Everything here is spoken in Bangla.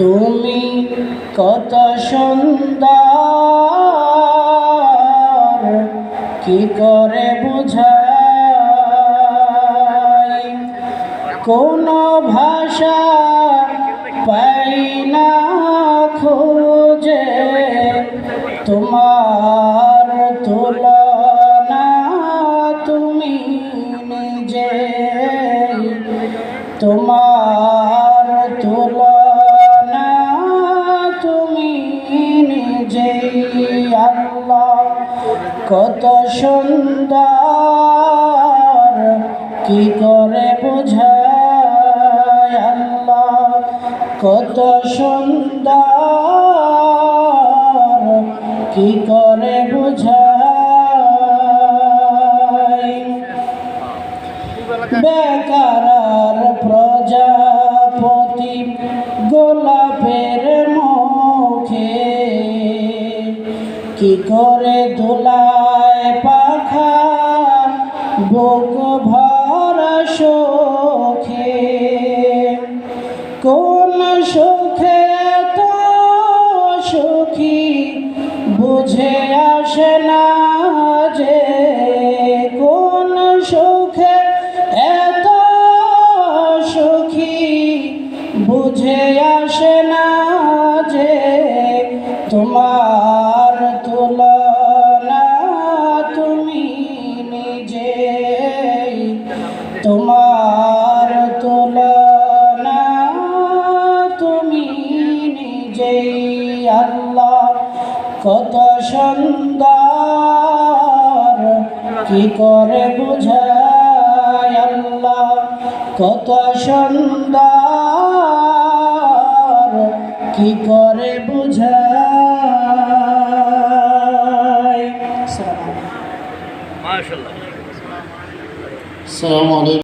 তুমি কত সুন্দর, কি করে বুঝাই, কোন ভাষা পাই না খুঁজে, তোমার তুলনা তুমি নিজে, তোমার তুলনা তুমি নিজে। আল্লাহ কত সুন্দর, কি করে বুঝাই, আল্লাহ কত সুন্দর, কি করে বুঝাই। বেকারার প্রজাপতি গোলাপের মুখে, কি করে দোলায় পাখা বুক ভরা সুখে, কোন সুখে তো সুখী বুঝে আসে না যে, কোন সুখে এত সুখী বুঝে আসে না যে, তোমার তুলনা তুমি নিজে, তোমার তুলনা তুমি নিজে। আল্লাহ কত সুন্দর, কি করে বুঝাই, আল্লাহ কত সুন্দর, কি করে বুঝাই। মাশাআল্লাহ। আসসালামু আলাইকুম।